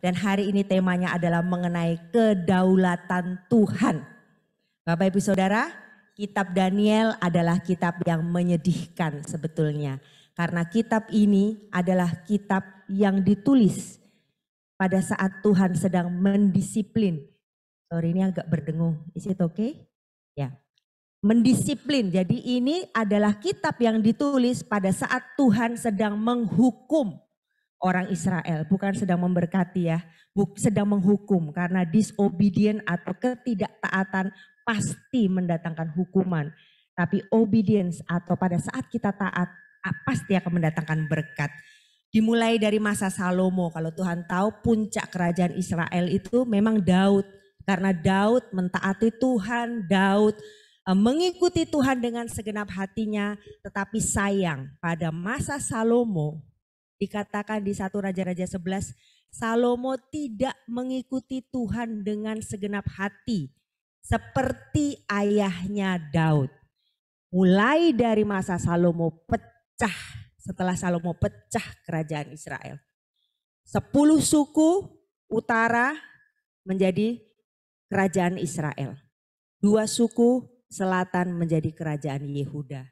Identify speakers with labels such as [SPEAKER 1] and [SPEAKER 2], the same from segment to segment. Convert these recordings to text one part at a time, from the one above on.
[SPEAKER 1] Dan hari ini temanya adalah mengenai kedaulatan Tuhan. Bapak Ibu Saudara, kitab Daniel adalah kitab yang menyedihkan sebetulnya. Karena kitab ini adalah kitab yang ditulis pada saat Tuhan sedang mendisiplin. Sorry, ini agak berdengung. Is it okay? Ya. Mendisiplin. Jadi ini adalah kitab yang ditulis pada saat Tuhan sedang menghukum orang Israel, bukan sedang memberkati ya, sedang menghukum karena disobedient atau ketidaktaatan pasti mendatangkan hukuman. Tapi obedience atau pada saat kita taat pasti akan mendatangkan berkat. Dimulai dari masa Salomo, kalau Tuhan tahu puncak kerajaan Israel itu memang Daud. Karena Daud mentaati Tuhan, Daud mengikuti Tuhan dengan segenap hatinya. Tetapi sayang pada masa Salomo, dikatakan di 1 Raja-Raja 11, Salomo tidak mengikuti Tuhan dengan segenap hati seperti ayahnya Daud. Mulai dari masa Salomo pecah, setelah Salomo pecah kerajaan Israel. 10 suku utara menjadi kerajaan Israel. 2 suku selatan menjadi kerajaan Yehuda.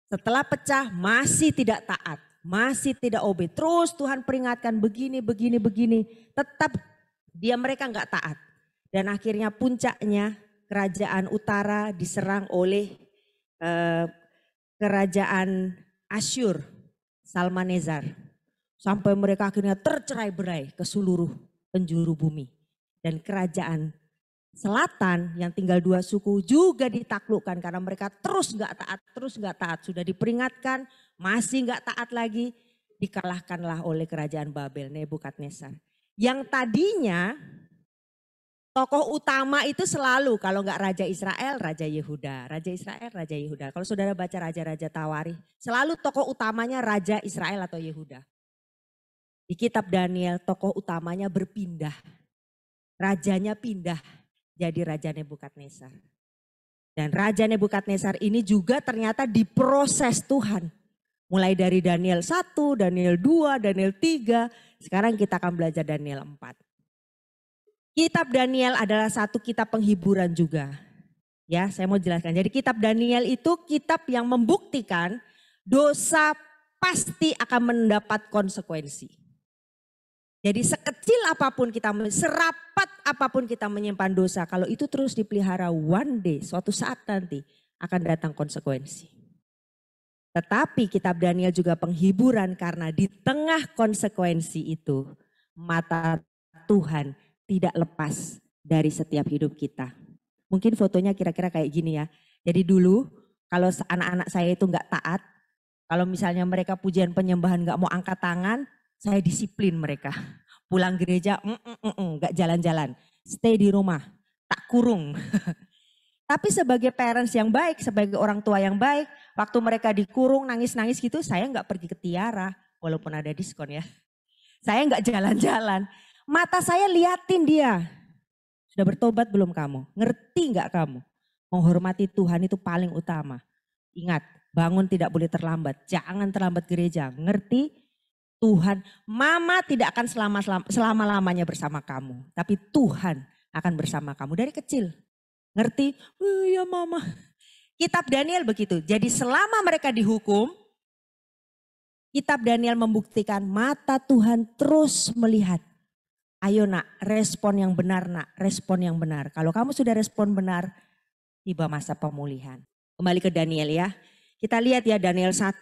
[SPEAKER 1] Setelah pecah masih tidak taat. Masih tidak obey. Terus Tuhan peringatkan begini. Tetap mereka nggak taat. Dan akhirnya puncaknya kerajaan utara diserang oleh kerajaan Asyur, Salmanezar. Sampai mereka akhirnya tercerai-berai ke seluruh penjuru bumi. Dan kerajaan selatan yang tinggal 2 suku juga ditaklukkan karena mereka terus nggak taat. Sudah diperingatkan, masih nggak taat lagi, dikalahkanlah oleh kerajaan Babel, Nebukadnezar. Yang tadinya tokoh utama itu selalu kalau nggak Raja Israel, Raja Yehuda. Raja Israel, Raja Yehuda. Kalau saudara baca Raja-Raja Tawarikh, selalu tokoh utamanya Raja Israel atau Yehuda. Di kitab Daniel tokoh utamanya berpindah. Rajanya pindah jadi Raja Nebukadnezar. Dan Raja Nebukadnezar ini juga ternyata diproses Tuhan. Mulai dari Daniel 1, Daniel 2, Daniel 3. Sekarang kita akan belajar Daniel 4. Kitab Daniel adalah satu kitab penghiburan juga. Ya, saya mau jelaskan. Jadi kitab Daniel itu kitab yang membuktikan dosa pasti akan mendapat konsekuensi. Jadi sekecil apapun kita, serapat apapun kita menyimpan dosa, kalau itu terus dipelihara one day, suatu saat nanti akan datang konsekuensi. Tetapi kitab Daniel juga penghiburan karena di tengah konsekuensi itu, mata Tuhan tidak lepas dari setiap hidup kita. Mungkin fotonya kira-kira kayak gini ya. Jadi dulu kalau anak-anak saya itu nggak taat, kalau misalnya mereka pujian penyembahan nggak mau angkat tangan, saya disiplin mereka. Pulang gereja, nggak jalan-jalan. Stay di rumah, tak kurung. Tapi sebagai parents yang baik, sebagai orang tua yang baik, waktu mereka dikurung nangis-nangis gitu, saya nggak pergi ke Tiara, walaupun ada diskon ya. Saya nggak jalan-jalan. Mata saya liatin dia. Sudah bertobat belum kamu? Ngerti nggak kamu? Menghormati Tuhan itu paling utama. Ingat, bangun tidak boleh terlambat. Jangan terlambat gereja. Ngerti? Tuhan, mama tidak akan selama-lamanya bersama kamu. Tapi Tuhan akan bersama kamu dari kecil. Ngerti? Oh ya mama. Kitab Daniel begitu. Jadi selama mereka dihukum, kitab Daniel membuktikan mata Tuhan terus melihat. Ayo nak, respon yang benar nak, respon yang benar. Kalau kamu sudah respon benar, tiba masa pemulihan. Kembali ke Daniel ya. Kita lihat ya Daniel 1,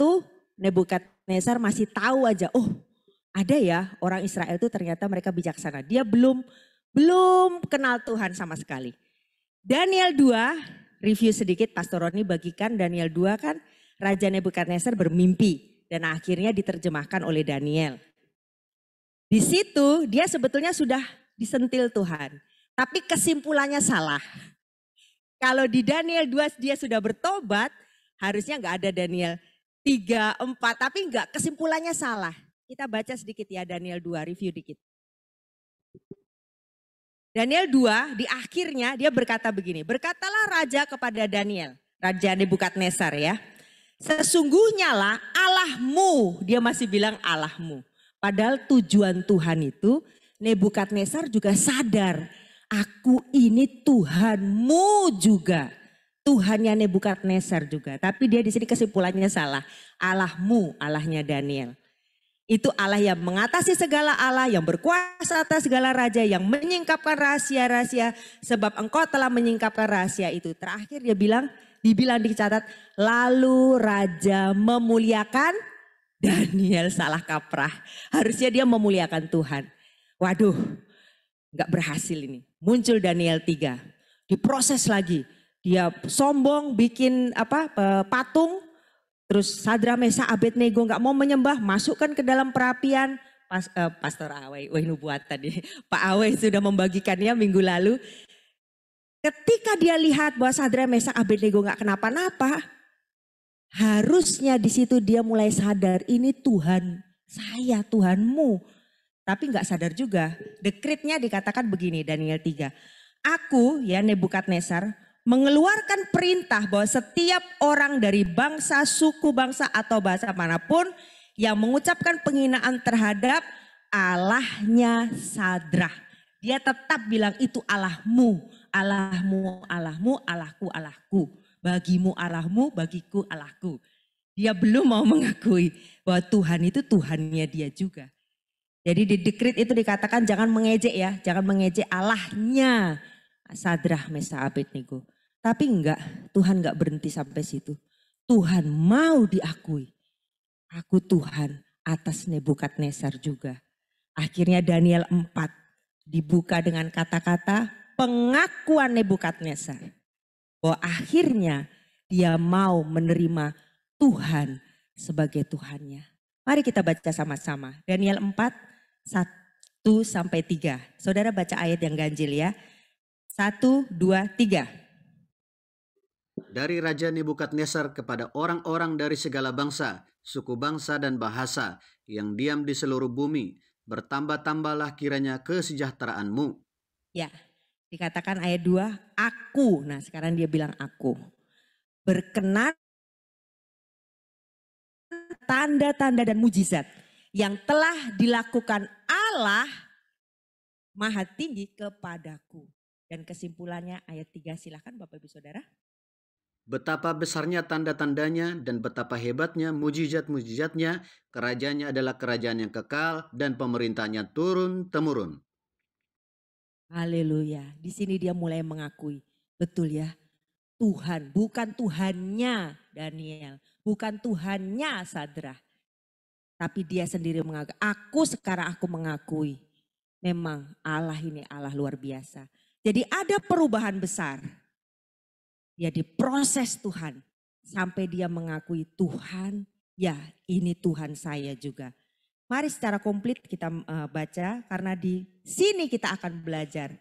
[SPEAKER 1] Nebukadnezar masih tahu aja, oh ada ya orang Israel itu ternyata mereka bijaksana. Dia belum kenal Tuhan sama sekali. Daniel 2, review sedikit Pastor Roni bagikan Daniel 2 kan Raja Nebukadnezar bermimpi dan akhirnya diterjemahkan oleh Daniel. Di situ dia sebetulnya sudah disentil Tuhan, tapi kesimpulannya salah. Kalau di Daniel 2 dia sudah bertobat, harusnya nggak ada Daniel 3, 4, tapi enggak, kesimpulannya salah. Kita baca sedikit ya Daniel 2, review dikit. Daniel 2 di akhirnya dia berkata begini, berkatalah raja kepada Daniel, Raja Nebukadnezar ya. Sesungguhnya lah Allahmu, dia masih bilang Allahmu. Padahal tujuan Tuhan itu Nebukadnezar juga sadar, aku ini Tuhanmu juga. Tuhannya Nebukadnezar juga. Tapi dia di sini kesimpulannya salah. Allahmu, Allahnya Daniel. Itu Allah yang mengatasi segala Allah, yang berkuasa atas segala raja, yang menyingkapkan rahasia-rahasia. Sebab engkau telah menyingkapkan rahasia itu. Terakhir dia bilang, dicatat, lalu raja memuliakan Daniel. Salah kaprah. Harusnya dia memuliakan Tuhan. Waduh, gak berhasil ini. Muncul Daniel 3. Diproses lagi. Dia sombong bikin patung. Terus Sadra Mesa Abednego gak mau menyembah. Masukkan ke dalam perapian. Pastor Awai, nubuat tadi. Pak Awai sudah membagikannya minggu lalu. Ketika dia lihat bahwa Sadra Mesa Abednego gak kenapa-napa. Harusnya di situ dia mulai sadar, ini Tuhan saya, Tuhanmu. Tapi nggak sadar juga. Dekretnya dikatakan begini, Daniel 3. Aku, ya Nebukadnezar, mengeluarkan perintah bahwa setiap orang dari bangsa, suku, bangsa atau bahasa manapun yang mengucapkan penghinaan terhadap Allahnya Sadrah. Dia tetap bilang itu Allahmu, Allahmu, Allahmu, Allahku, Allahku. Bagimu Allahmu, bagiku Allahku. Dia belum mau mengakui bahwa Tuhan itu Tuhannya dia juga. Jadi di dekret itu dikatakan jangan mengejek ya. Jangan mengejek Allahnya Sadrah, Mesa, Abednego. Tapi enggak, Tuhan enggak berhenti sampai situ. Tuhan mau diakui. Aku Tuhan atas Nebukadnezar juga. Akhirnya Daniel 4 dibuka dengan kata-kata pengakuan Nebukadnezar. Bahwa akhirnya dia mau menerima Tuhan sebagai Tuhannya. Mari kita baca sama-sama. Daniel 4, 1-3. Saudara baca ayat yang ganjil ya. 1, 2, 3.
[SPEAKER 2] Dari Raja Nebukadnezar kepada orang-orang dari segala bangsa, suku bangsa dan bahasa yang diam di seluruh bumi. Bertambah-tambahlah kiranya kesejahteraanmu.
[SPEAKER 1] Ya. Dikatakan ayat 2, aku. Nah sekarang dia bilang aku. Berkenan tanda-tanda dan mujizat yang telah dilakukan Allah Maha Tinggi kepadaku. Dan kesimpulannya ayat 3, silakan Bapak Ibu Saudara.
[SPEAKER 2] Betapa besarnya tanda-tandanya dan betapa hebatnya mujizat-mujizatnya. Kerajaannya adalah kerajaan yang kekal dan pemerintahnya turun-temurun.
[SPEAKER 1] Haleluya. Di sini dia mulai mengakui. Betul ya. Tuhan, bukan Tuhannya Daniel. Bukan Tuhannya Sadrah. Tapi dia sendiri mengakui. Sekarang aku mengakui. Memang Allah ini Allah luar biasa. Jadi ada perubahan besar. Dia diproses Tuhan. Sampai dia mengakui Tuhan. Ya ini Tuhan saya juga. Mari secara komplit kita baca karena di sini kita akan belajar.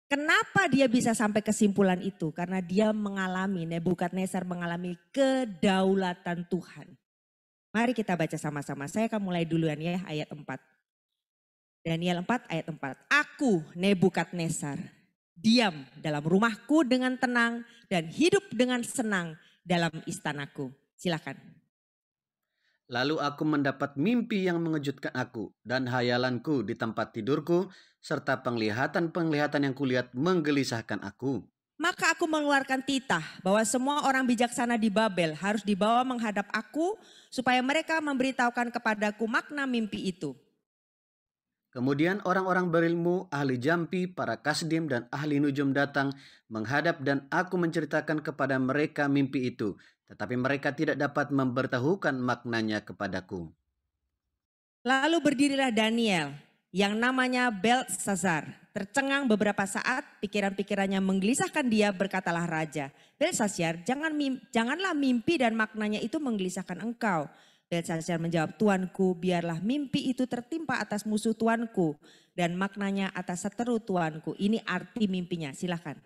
[SPEAKER 1] Kenapa dia bisa sampai kesimpulan itu? Karena dia mengalami, Nebukadnezar mengalami kedaulatan Tuhan. Mari kita baca sama-sama. Saya akan mulai duluan ya ayat 4. Daniel 4 ayat 4. Aku Nebukadnezar diam dalam rumahku dengan tenang dan hidup dengan senang dalam istanaku. Silakan.
[SPEAKER 2] Lalu aku mendapat mimpi yang mengejutkan aku dan hayalanku di tempat tidurku serta penglihatan-penglihatan yang kulihat menggelisahkan aku.
[SPEAKER 1] Maka aku mengeluarkan titah bahwa semua orang bijaksana di Babel harus dibawa menghadap aku supaya mereka memberitahukan kepadaku makna mimpi itu.
[SPEAKER 2] Kemudian orang-orang berilmu, ahli jampi, para kasdim dan ahli nujum datang menghadap dan aku menceritakan kepada mereka mimpi itu. Tetapi mereka tidak dapat memberitahukan maknanya kepadaku.
[SPEAKER 1] Lalu berdirilah Daniel yang namanya Beltsazar. Tercengang beberapa saat, pikiran-pikirannya menggelisahkan dia, berkatalah raja. Beltsazar, janganlah mimpi dan maknanya itu menggelisahkan engkau. Beltsazar menjawab, Tuanku, biarlah mimpi itu tertimpa atas musuh Tuanku dan maknanya atas seteru Tuanku. Ini arti mimpinya, silakan.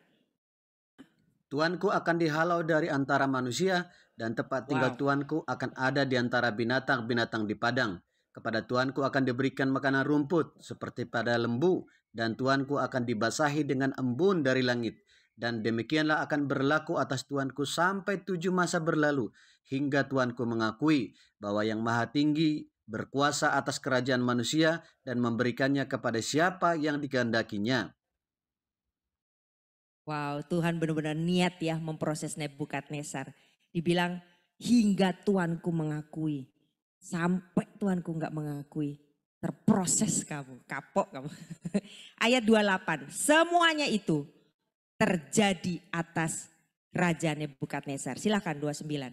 [SPEAKER 2] Tuanku akan dihalau dari antara manusia dan tempat tinggal Tuanku akan ada di antara binatang-binatang di padang. Kepada Tuanku akan diberikan makanan rumput seperti pada lembu dan Tuanku akan dibasahi dengan embun dari langit. Dan demikianlah akan berlaku atas Tuanku sampai 7 masa berlalu hingga Tuanku mengakui bahwa yang maha tinggi berkuasa atas kerajaan manusia dan memberikannya kepada siapa yang dikehendakinya.
[SPEAKER 1] Wow, Tuhan benar-benar niat ya memproses Nebukadnezar. Dibilang hingga Tuanku mengakui. Sampai Tuanku nggak mengakui. Terproses kamu, kapok kamu. Ayat 28, semuanya itu terjadi atas Raja Nebukadnezar. Silakan 29.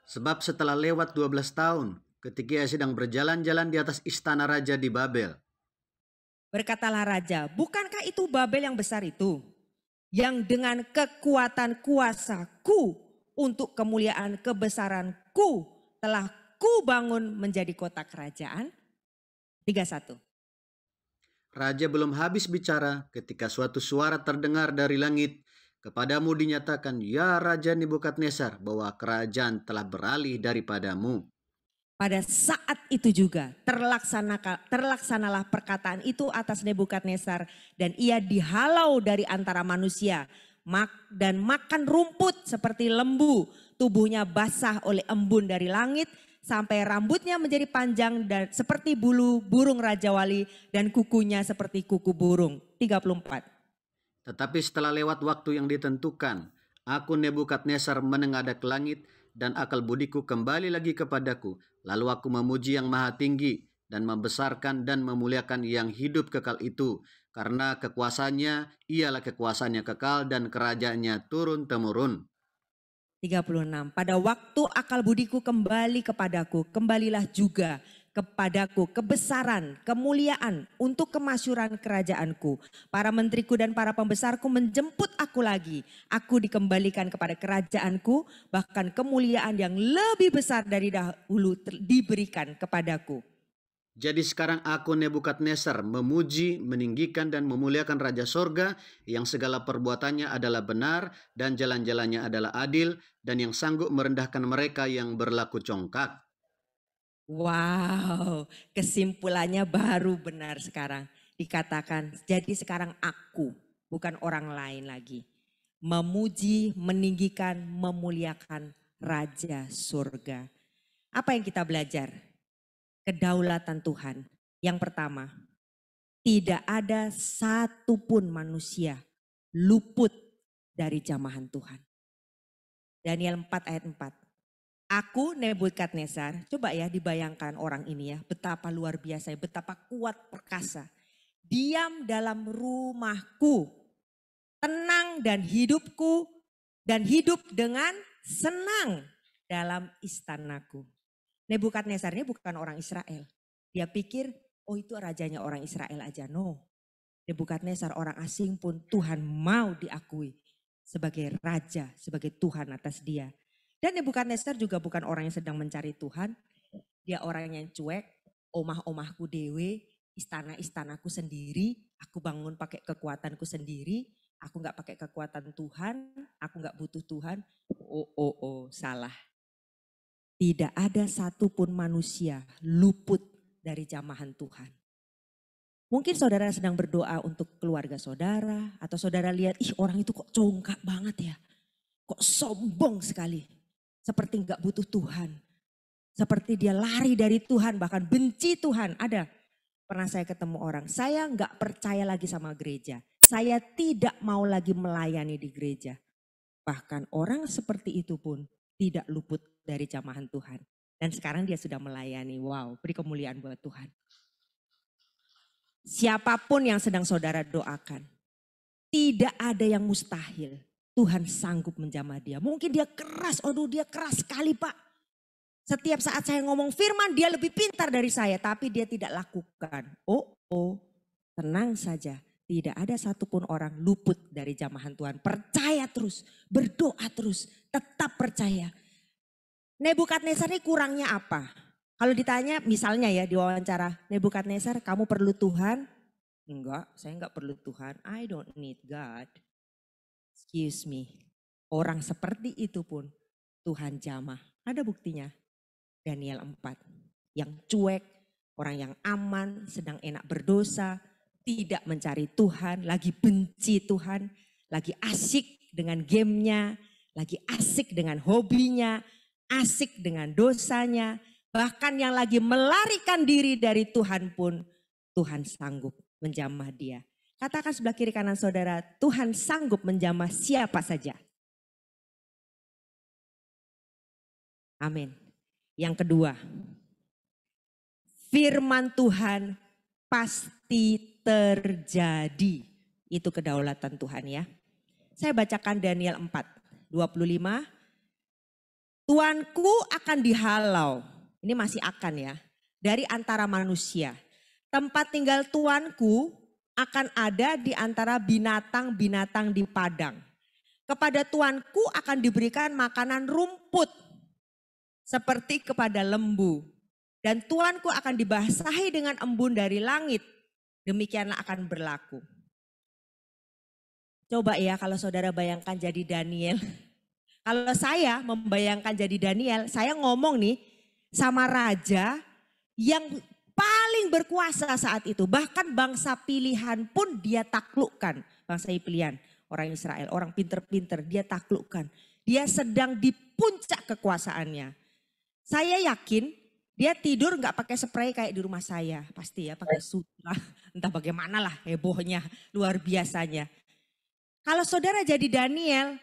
[SPEAKER 2] Sebab setelah lewat 12 tahun, ketika ia sedang berjalan-jalan di atas istana raja di Babel.
[SPEAKER 1] Berkatalah raja, bukankah itu Babel yang besar itu? Yang dengan kekuatan kuasaku untuk kemuliaan kebesaranku telah ku bangun menjadi kota kerajaan. 31.
[SPEAKER 2] Raja belum habis bicara ketika suatu suara terdengar dari langit. Kepadamu dinyatakan, ya Raja Nebukadnezar, bahwa kerajaan telah beralih daripadamu.
[SPEAKER 1] Pada saat itu juga terlaksanalah perkataan itu atas Nebukadnezar dan ia dihalau dari antara manusia dan makan rumput seperti lembu, tubuhnya basah oleh embun dari langit sampai rambutnya menjadi panjang dan seperti bulu burung Raja Wali dan kukunya seperti kuku burung. 34.
[SPEAKER 2] Tetapi setelah lewat waktu yang ditentukan, aku Nebukadnezar menengadah ke langit dan akal budiku kembali lagi kepadaku. Lalu aku memuji yang maha tinggi dan membesarkan dan memuliakan yang hidup kekal itu. Karena kekuasaannya ialah kekuasaannya kekal dan kerajaannya turun-temurun.
[SPEAKER 1] 36. Pada waktu akal budiku kembali kepadaku, kembalilah juga kepadaku kebesaran, kemuliaan untuk kemasyuran kerajaanku. Para menteriku dan para pembesarku menjemput aku lagi. Aku dikembalikan kepada kerajaanku, bahkan kemuliaan yang lebih besar dari dahulu diberikan kepadaku.
[SPEAKER 2] Jadi sekarang aku Nebukadnezar memuji, meninggikan dan memuliakan Raja Sorga yang segala perbuatannya adalah benar dan jalan-jalannya adalah adil dan yang sanggup merendahkan mereka yang berlaku congkak.
[SPEAKER 1] Wow, kesimpulannya baru benar sekarang. Dikatakan, jadi sekarang aku, bukan orang lain lagi. Memuji, meninggikan, memuliakan Raja Surga. Apa yang kita belajar? Kedaulatan Tuhan. Yang pertama, tidak ada satupun manusia luput dari jamahan Tuhan. Daniel 4 ayat 4. Aku Nebukadnezar, coba ya dibayangkan orang ini ya, betapa luar biasa, betapa kuat perkasa. Diam dalam rumahku, tenang dan hidupku, dan hidup dengan senang dalam istanaku. Nebukadnezar ini bukan orang Israel. Dia pikir, oh itu rajanya orang Israel aja. No, Nebukadnezar orang asing pun Tuhan mau diakui sebagai raja, sebagai Tuhan atas dia. Dan Nebukadnezar juga bukan orang yang sedang mencari Tuhan. Dia orang yang cuek, omah-omahku dewe, istana-istanaku sendiri, aku bangun pakai kekuatanku sendiri, aku gak pakai kekuatan Tuhan, aku gak butuh Tuhan. Oh, salah. Tidak ada satupun manusia luput dari jamahan Tuhan. Mungkin saudara sedang berdoa untuk keluarga saudara, atau saudara lihat, ih orang itu kok congkak banget ya. Kok sombong sekali. Seperti gak butuh Tuhan. Seperti dia lari dari Tuhan, bahkan benci Tuhan. Ada, pernah saya ketemu orang, saya gak percaya lagi sama gereja. Saya tidak mau lagi melayani di gereja. Bahkan orang seperti itu pun tidak luput dari jamahan Tuhan. Dan sekarang dia sudah melayani. Wow, beri kemuliaan buat Tuhan. Siapapun yang sedang saudara doakan, tidak ada yang mustahil. Tuhan sanggup menjamah dia. Mungkin dia keras, dia keras sekali Pak. Setiap saat saya ngomong firman dia lebih pintar dari saya, tapi dia tidak lakukan. Tenang saja. Tidak ada satupun orang luput dari jamahan Tuhan. Percaya terus, berdoa terus, tetap percaya. Nebukadnezar ini kurangnya apa? Kalau ditanya misalnya ya diwawancara, Nebukadnezar kamu perlu Tuhan? Enggak, saya enggak perlu Tuhan. I don't need God. Excuse me. Orang seperti itu pun Tuhan jamah. Ada buktinya. Daniel 4. Yang cuek, orang yang aman, sedang enak berdosa, tidak mencari Tuhan, lagi benci Tuhan, lagi asik dengan gamenya, lagi asik dengan hobinya, asik dengan dosanya, Bahkan yang lagi melarikan diri dari Tuhan pun Tuhan sanggup menjamah dia. Katakan sebelah kiri kanan saudara, Tuhan sanggup menjamah siapa saja. Amin. Yang kedua, firman Tuhan pasti terjadi. Itu kedaulatan Tuhan ya. Saya bacakan Daniel 4:25. Tuanku akan dihalau. Ini masih akan ya. Dari antara manusia. Tempat tinggal tuanku akan ada di antara binatang-binatang di padang. Kepada tuanku akan diberikan makanan rumput. Seperti kepada lembu. Dan tuanku akan dibasahi dengan embun dari langit. Demikianlah akan berlaku. Coba ya kalau saudara bayangkan jadi Daniel. Kalau saya membayangkan jadi Daniel, saya ngomong nih sama raja yang paling berkuasa saat itu. Bahkan bangsa pilihan pun dia taklukkan. Bangsa pilihan, orang Israel, orang pinter-pinter dia taklukkan. Dia sedang di puncak kekuasaannya. Saya yakin dia tidur gak pakai spray kayak di rumah saya. Pasti ya pakai sutra, entah bagaimana lah hebohnya, luar biasanya. Kalau saudara jadi Daniel,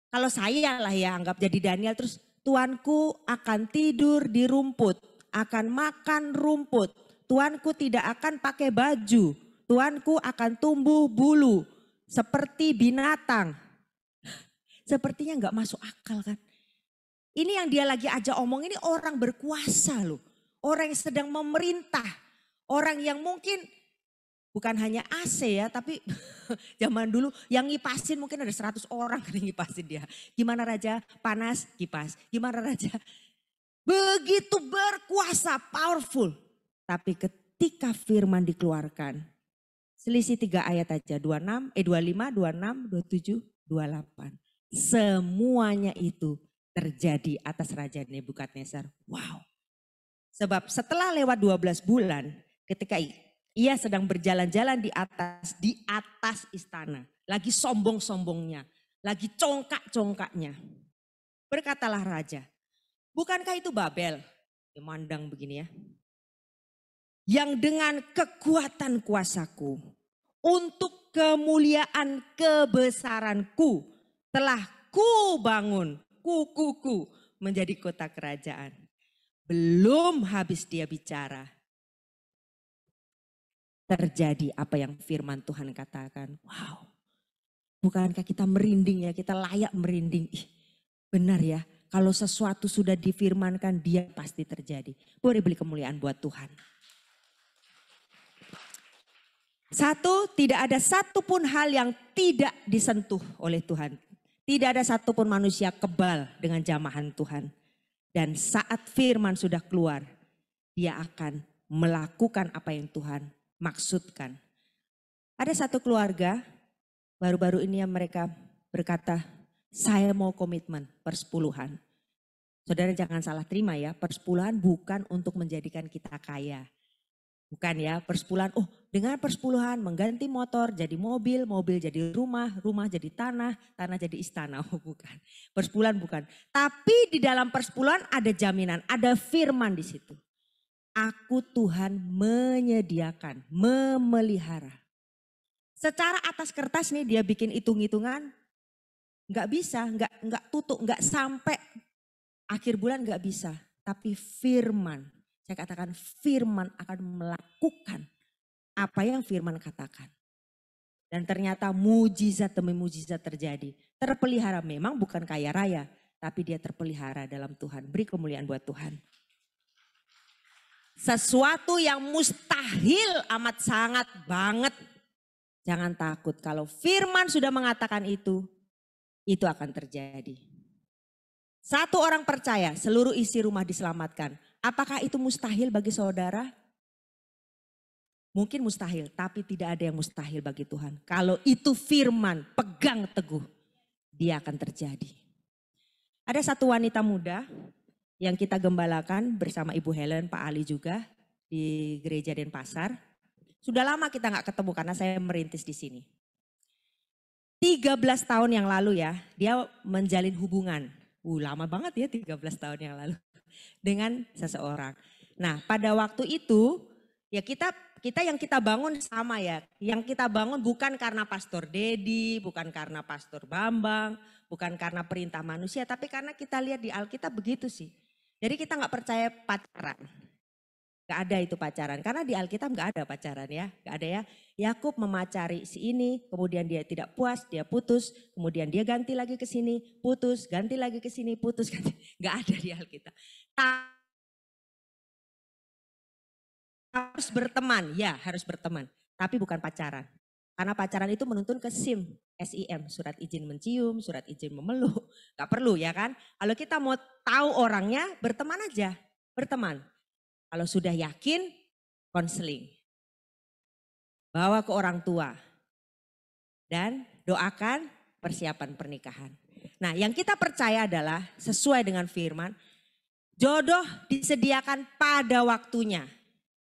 [SPEAKER 1] kalau saya lah ya anggap jadi Daniel, terus tuanku akan tidur di rumput, akan makan rumput. Tuanku tidak akan pakai baju, tuanku akan tumbuh bulu seperti binatang. Sepertinya gak masuk akal kan. Ini yang dia lagi aja omong ini orang berkuasa loh. Orang yang sedang memerintah. Orang yang mungkin bukan hanya AC ya, tapi zaman dulu yang ngipasin mungkin ada 100 orang yang ngipasin dia. Gimana raja? Panas, kipas. Gimana raja? Begitu berkuasa, powerful. Tapi ketika firman dikeluarkan, selisih 3 ayat aja, 25, 26, 27, 28. Semuanya itu terjadi atas Raja Nebukadnezar. Wow. Sebab setelah lewat 12 bulan, ketika ia sedang berjalan-jalan di atas istana. Lagi sombong-sombongnya. Lagi congkak-congkaknya. Berkatalah raja, bukankah itu Babel? Memandang begini ya. Yang dengan kekuatan kuasaku, untuk kemuliaan kebesaranku, telah ku bangun kukuku menjadi kota kerajaan. Belum habis dia bicara, terjadi apa yang firman Tuhan katakan. Wow, bukankah kita merinding ya, kita layak merinding. Benar ya, kalau sesuatu sudah difirmankan dia pasti terjadi. Boleh beri kemuliaan buat Tuhan. Satu, tidak ada satupun hal yang tidak disentuh oleh Tuhan. Tidak ada satupun manusia kebal dengan jamahan Tuhan. Dan saat firman sudah keluar, dia akan melakukan apa yang Tuhan maksudkan. Ada satu keluarga, baru-baru ini yang mereka berkata, saya mau komitmen persepuluhan. Saudara jangan salah terima ya, persepuluhan bukan untuk menjadikan kita kaya. Bukan ya, persepuluhan, dengan persepuluhan mengganti motor jadi mobil, mobil jadi rumah, rumah jadi tanah, tanah jadi istana. Bukan, persepuluhan bukan. Tapi di dalam persepuluhan ada jaminan, ada firman di situ. Aku Tuhan menyediakan, memelihara. Secara atas kertas nih dia bikin hitung-hitungan, nggak bisa, nggak tutup, nggak sampai akhir bulan nggak bisa. Tapi firman. Saya katakan firman akan melakukan apa yang firman katakan. Dan ternyata mujizat demi mujizat terjadi. Terpelihara memang bukan kaya raya. Tapi dia terpelihara dalam Tuhan. Beri kemuliaan buat Tuhan. Sesuatu yang mustahil amat sangat banget. Jangan takut kalau firman sudah mengatakan itu akan terjadi. Satu orang percaya seluruh isi rumah diselamatkan. Apakah itu mustahil bagi saudara? Mungkin mustahil, tapi tidak ada yang mustahil bagi Tuhan. Kalau itu firman, pegang teguh, dia akan terjadi. Ada satu wanita muda yang kita gembalakan bersama Ibu Helen, Pak Ali juga di gereja Denpasar. Sudah lama kita gak ketemu karena saya merintis di sini. 13 tahun yang lalu ya, dia menjalin hubungan. Lama banget ya 13 tahun yang lalu. dengan seseorang. Nah, pada waktu itu ya kita yang kita bangun sama ya. Yang kita bangun bukan karena Pastor Dedi, bukan karena Pastor Bambang, bukan karena perintah manusia, tapi karena kita lihat di Alkitab begitu sih. Jadi kita nggak percaya pacaran. Gak ada itu pacaran, karena di Alkitab gak ada pacaran ya, gak ada ya. Yakub memacari si ini, kemudian dia tidak puas, dia putus, kemudian dia ganti lagi ke sini, putus, ganti lagi ke sini, putus, ganti. Gak ada di Alkitab. Harus berteman, ya harus berteman, tapi bukan pacaran. Karena pacaran itu menuntun ke SIM, SIM, surat izin mencium, surat izin memeluk, gak perlu ya kan. Kalau kita mau tahu orangnya, berteman aja, berteman. Kalau sudah yakin, konseling. Bawa ke orang tua. Dan doakan persiapan pernikahan. Nah, yang kita percaya adalah sesuai dengan firman, jodoh disediakan pada waktunya.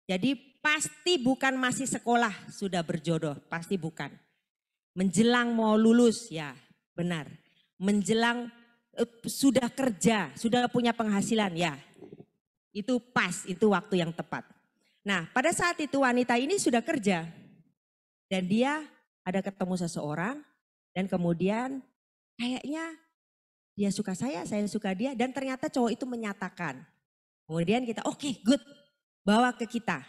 [SPEAKER 1] Jadi pasti bukan masih sekolah sudah berjodoh, pasti bukan. Menjelang mau lulus, ya benar. Menjelang sudah kerja, sudah punya penghasilan, ya. Itu pas, itu waktu yang tepat. Nah, pada saat itu wanita ini sudah kerja. Dan dia ada ketemu seseorang. Dan kemudian kayaknya dia suka saya suka dia. Dan ternyata cowok itu menyatakan. Kemudian kita oke, good, bawa ke kita.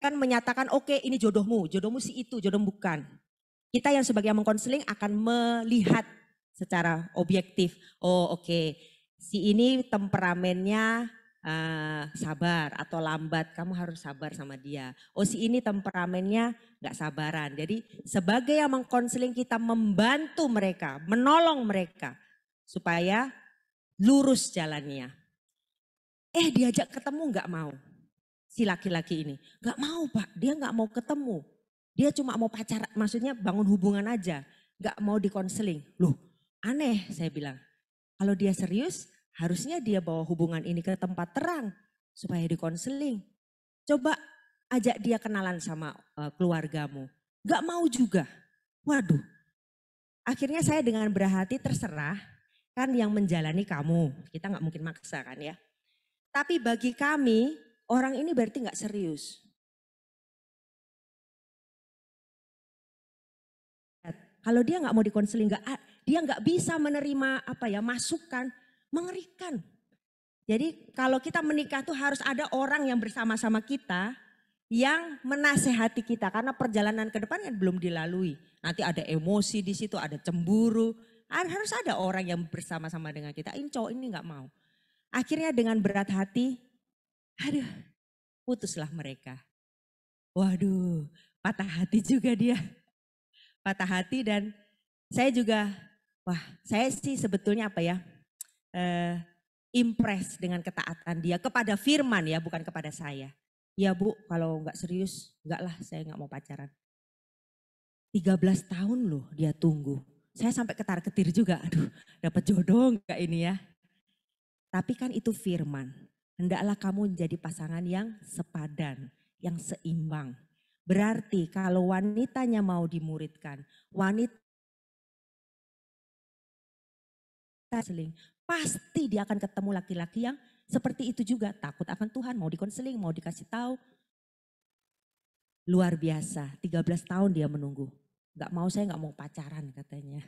[SPEAKER 1] Kan menyatakan oke, ini jodohmu si itu, jodoh bukan. Kita yang sebagai yang mengkonseling akan melihat secara objektif. Oh oke, si ini temperamennya sabar atau lambat, kamu harus sabar sama dia. Oh si ini temperamennya gak sabaran. Jadi sebagai yang mengkonseling kita membantu mereka, menolong mereka supaya lurus jalannya. Diajak ketemu gak mau si laki-laki ini. Gak mau Pak, dia gak mau ketemu. Dia cuma mau pacaran, maksudnya bangun hubungan aja. Gak mau dikonseling. Loh, aneh saya bilang, kalau dia serius harusnya dia bawa hubungan ini ke tempat terang supaya dikonseling. Coba ajak dia kenalan sama keluargamu. Gak mau juga. Waduh, akhirnya saya dengan berhati terserah, kan yang menjalani kamu. Kita gak mungkin maksa kan ya. Tapi bagi kami orang ini berarti gak serius. Kalau dia nggak mau dikonseling, dia nggak bisa menerima masukan, mengerikan. Jadi kalau kita menikah tuh harus ada orang yang bersama-sama kita yang menasehati kita karena perjalanan ke depan kan belum dilalui. Nanti ada emosi di situ, ada cemburu, harus ada orang yang bersama-sama dengan kita. Ini cowok ini nggak mau. Akhirnya dengan berat hati, putuslah mereka. Waduh, patah hati juga dia. Patah hati dan saya juga, saya sih sebetulnya impress dengan ketaatan dia kepada firman ya, bukan kepada saya. Ya Bu, kalau nggak serius, enggak lah, saya nggak mau pacaran. 13 tahun loh dia tunggu. Saya sampai ketar-ketir juga, aduh dapat jodoh enggak ini ya. Tapi kan itu firman, hendaklah kamu menjadi pasangan yang sepadan, yang seimbang. Berarti kalau wanitanya mau dimuridkan, wanita seling, pasti dia akan ketemu laki-laki yang seperti itu juga. Takut akan Tuhan, mau dikonseling, mau dikasih tahu. Luar biasa, 13 tahun dia menunggu. Saya gak mau pacaran katanya.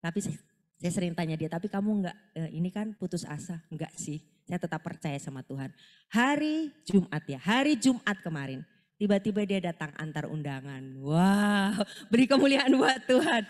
[SPEAKER 1] Tapi saya sering tanya dia, tapi kamu enggak, ini kan putus asa. Enggak sih, saya tetap percaya sama Tuhan. Hari Jumat kemarin. Tiba-tiba dia datang antar undangan. Wow, beri kemuliaan buat Tuhan.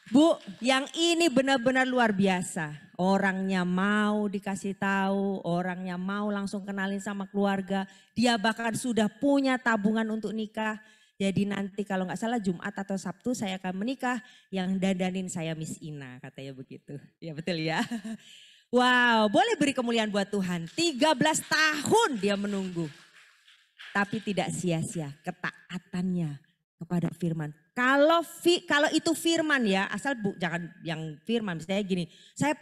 [SPEAKER 1] Bu, yang ini benar-benar luar biasa. Orangnya mau dikasih tahu, orangnya mau langsung kenalin sama keluarga. Dia bahkan sudah punya tabungan untuk nikah. Jadi nanti kalau nggak salah Jumat atau Sabtu saya akan menikah. Yang dandanin saya Miss Ina, katanya begitu. Ya betul ya. Wow, boleh beri kemuliaan buat Tuhan. 13 tahun dia menunggu. Tapi tidak sia-sia ketaatannya kepada firman. Kalau itu firman ya, asal jangan yang firman. Misalnya gini, saya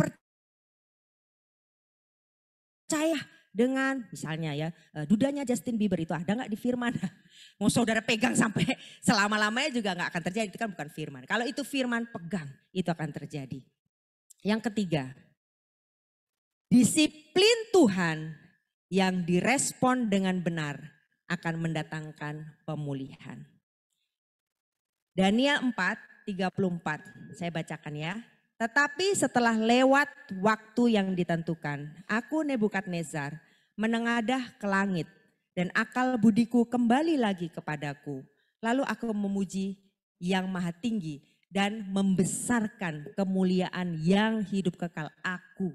[SPEAKER 1] percaya dengan misalnya ya, dudanya Justin Bieber itu ada nggak di firman? Mau saudara pegang sampai selama-lamanya juga nggak akan terjadi, itu kan bukan firman. Kalau itu firman pegang, itu akan terjadi. Yang ketiga, disiplin Tuhan yang direspon dengan benar akan mendatangkan pemulihan. Daniel 4:34, saya bacakan ya. Tetapi setelah lewat waktu yang ditentukan, aku Nebukadnezar menengadah ke langit dan akal budiku kembali lagi kepadaku. Lalu aku memuji yang maha tinggi dan membesarkan kemuliaan yang hidup kekal aku.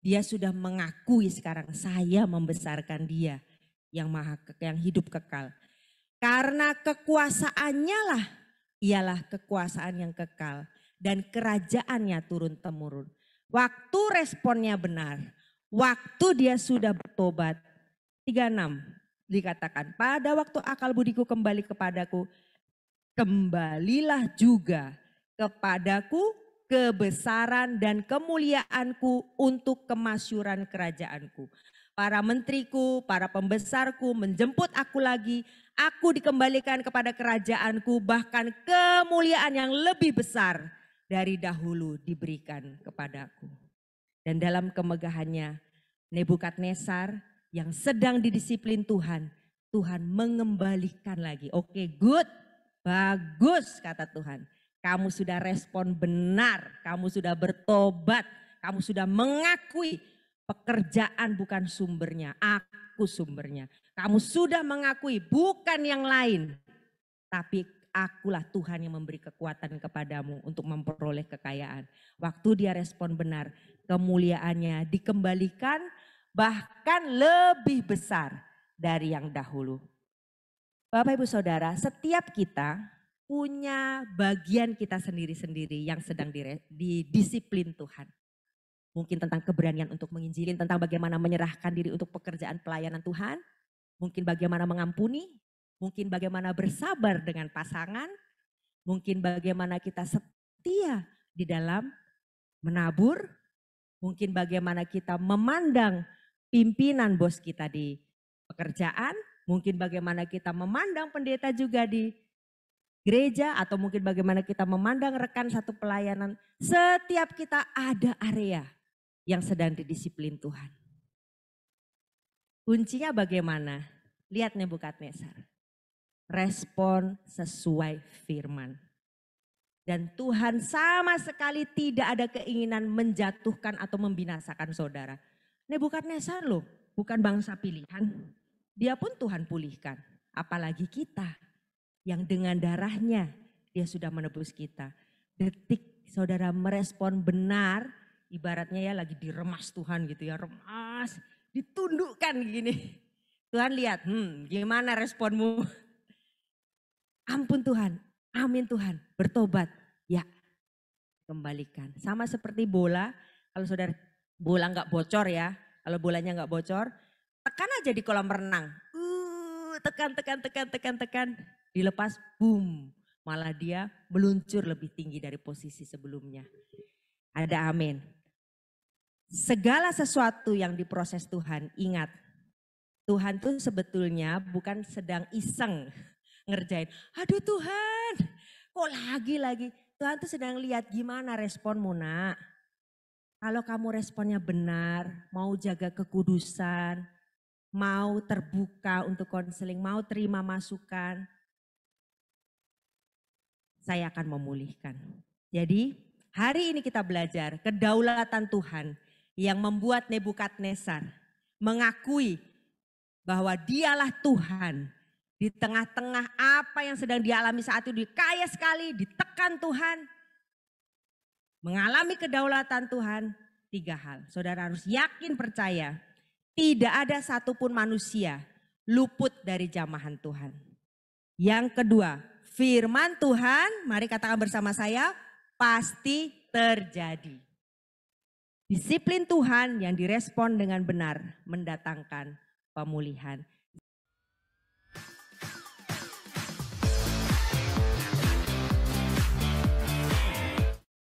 [SPEAKER 1] Dia sudah mengakui sekarang saya membesarkan dia yang hidup kekal. Karena kekuasaannya lah ialah kekuasaan yang kekal dan kerajaannya turun-temurun. Waktu responnya benar, waktu dia sudah bertobat. 36 dikatakan, pada waktu akal budiku kembali kepadaku, kembalilah juga kepadaku kebesaran dan kemuliaanku untuk kemasyuran kerajaanku. Para menteriku, para pembesarku menjemput aku lagi. Aku dikembalikan kepada kerajaanku, bahkan kemuliaan yang lebih besar dari dahulu diberikan kepadaku. Dan dalam kemegahannya, Nebukadnezar yang sedang didisiplin Tuhan, Tuhan mengembalikan lagi. Oke, good, bagus kata Tuhan. Kamu sudah respon benar, kamu sudah bertobat, kamu sudah mengakui pekerjaan bukan sumbernya, aku sumbernya. Kamu sudah mengakui bukan yang lain, tapi akulah Tuhan yang memberi kekuatan kepadamu untuk memperoleh kekayaan. Waktu dia respon benar, kemuliaannya dikembalikan bahkan lebih besar dari yang dahulu. Bapak Ibu Saudara, setiap kita punya bagian kita sendiri-sendiri yang sedang didisiplin Tuhan. Mungkin tentang keberanian untuk menginjilin, tentang bagaimana menyerahkan diri untuk pekerjaan pelayanan Tuhan. Mungkin bagaimana mengampuni, mungkin bagaimana bersabar dengan pasangan. Mungkin bagaimana kita setia di dalam menabur. Mungkin bagaimana kita memandang pimpinan bos kita di pekerjaan. Mungkin bagaimana kita memandang pendeta juga di gereja. Atau mungkin bagaimana kita memandang rekan satu pelayanan. Setiap kita ada area yang sedang didisiplin Tuhan. Kuncinya bagaimana? Lihat Nebukadnezar. Respon sesuai firman. Dan Tuhan sama sekali tidak ada keinginan menjatuhkan atau membinasakan saudara. Nebukadnezar loh, bukan bangsa pilihan. Dia pun Tuhan pulihkan. Apalagi kita yang dengan darahnya dia sudah menebus kita. Detik saudara merespon benar, ibaratnya ya lagi diremas Tuhan gitu ya, remas, ditundukkan gini. Tuhan lihat, gimana responmu? Ampun Tuhan, amin Tuhan, bertobat. Ya, kembalikan. Sama seperti bola, kalau saudara bola nggak bocor ya, kalau bolanya nggak bocor, tekan aja di kolam renang. Tekan, dilepas, boom. Malah dia meluncur lebih tinggi dari posisi sebelumnya. Ada amin. Segala sesuatu yang diproses Tuhan, ingat. Tuhan tuh sebetulnya bukan sedang iseng ngerjain. Aduh Tuhan, kok lagi. Tuhan tuh sedang lihat gimana responmu nak. Kalau kamu responnya benar, mau jaga kekudusan, mau terbuka untuk konseling, mau terima masukan, saya akan memulihkan. Jadi hari ini kita belajar kedaulatan Tuhan yang membuat Nebukadnezar mengakui bahwa dialah Tuhan. Di tengah-tengah apa yang sedang dialami saat itu, kaya sekali, ditekan Tuhan. Mengalami kedaulatan Tuhan, 3 hal. Saudara harus yakin percaya, tidak ada satupun manusia luput dari jamahan Tuhan. Yang kedua, firman Tuhan, mari katakan bersama saya, pasti terjadi. Disiplin Tuhan yang direspon dengan benar mendatangkan pemulihan.